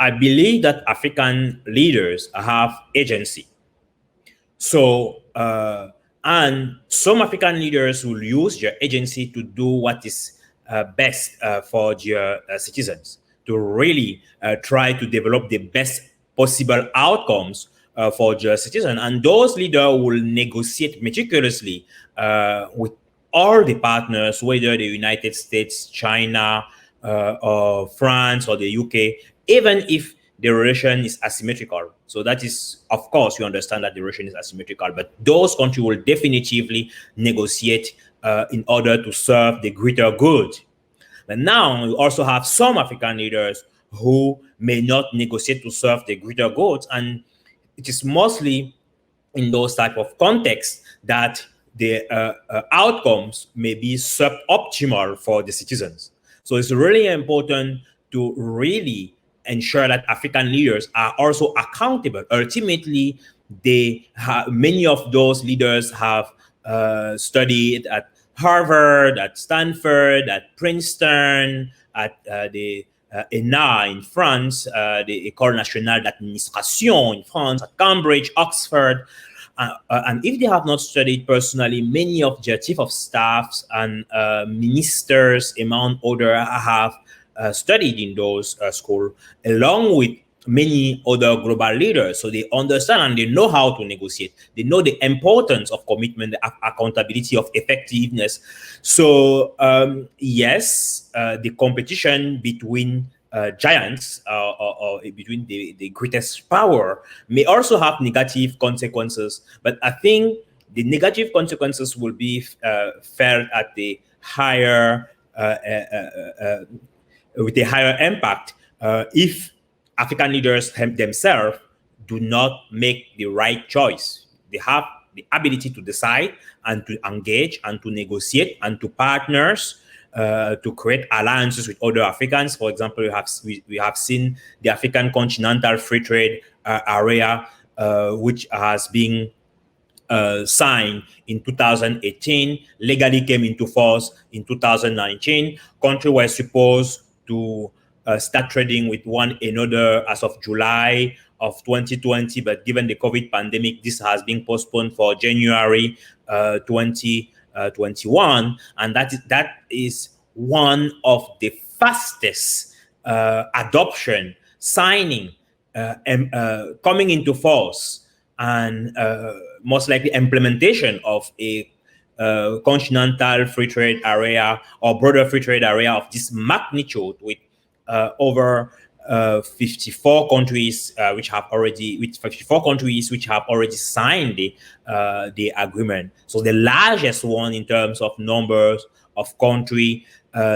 I believe that African leaders have agency. So, and some African leaders will use their agency to do what is best for their citizens, to really try to develop the best possible outcomes for their citizens. And those leaders will negotiate meticulously with all the partners, whether the United States, China, or France, or the UK, even if the relation is asymmetrical. So that is, of course, you understand that the relation is asymmetrical, but those countries will definitively negotiate in order to serve the greater good. But now you also have some African leaders who may not negotiate to serve the greater good, and it is mostly in those type of contexts that the outcomes may be suboptimal for the citizens. So it's really important to really ensure that African leaders are also accountable. Ultimately, many of those leaders have studied at Harvard, at Stanford, at Princeton, at the ENA in France, the École Nationale d'Administration in France, at Cambridge, Oxford. And if they have not studied personally, many of their chief of staffs and ministers, among others, have studied in those schools, along with many other global leaders. So they understand and they know how to negotiate. They know the importance of commitment, the accountability, of effectiveness. So yes, the competition between giants or between the greatest power may also have negative consequences. But I think the negative consequences will be felt at the higher with a higher impact if African leaders themselves do not make the right choice. They have the ability to decide and to engage and to negotiate and to partners to create alliances with other Africans. For example, we have seen the African Continental Free Trade Area, which has been signed in 2018, legally came into force in 2019. Countries were supposed to start trading with one another as of July of 2020, but given the COVID pandemic, this has been postponed for January 2021, and that is one of the fastest adoption, signing, coming into force, and most likely implementation of a continental free trade area or broader free trade area of this magnitude, with over 54 countries which have already signed the agreement. So the largest one in terms of numbers of countries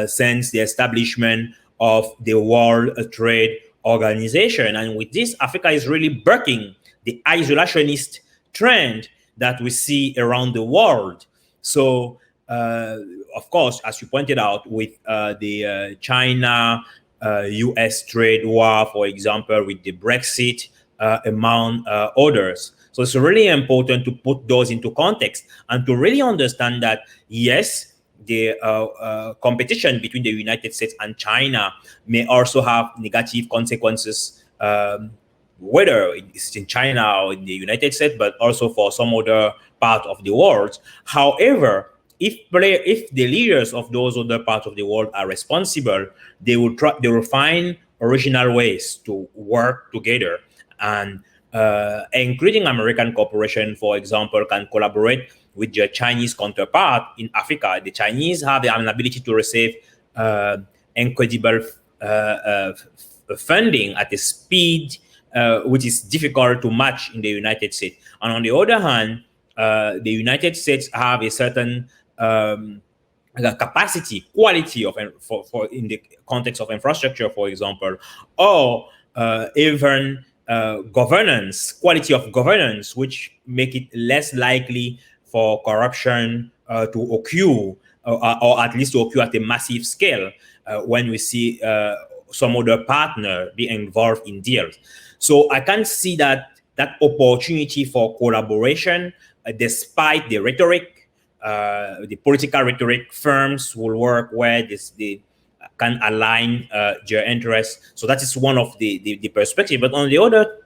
since the establishment of the World Trade Organization. And with this, Africa is really breaking the isolationist trend that we see around the world. So, of course, as you pointed out, with the China US trade war, for example, with the Brexit, among others. So it's really important to put those into context and to really understand that, yes, the competition between the United States and China may also have negative consequences, whether it's in China or in the United States, but also for some other part of the world. However, if the leaders of those other parts of the world are responsible, they will find original ways to work together, and including American corporation, for example, can collaborate with their Chinese counterpart in Africa. The Chinese have an ability to receive incredible funding at a speed which is difficult to match in the United States. And on the other hand, the United States have a certain capacity, quality of for in the context of infrastructure, for example, or even governance, quality of governance, which make it less likely for corruption to occur, or at least to occur at a massive scale when we see some other partner be involved in deals. So I can see that opportunity for collaboration, despite the rhetoric, the political rhetoric. Firms will work where the can align their interests. So that is one of the perspective. But on the other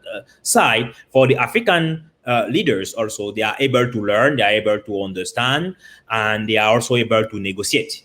side, for the African leaders also, they are able to learn, they are able to understand, and they are also able to negotiate.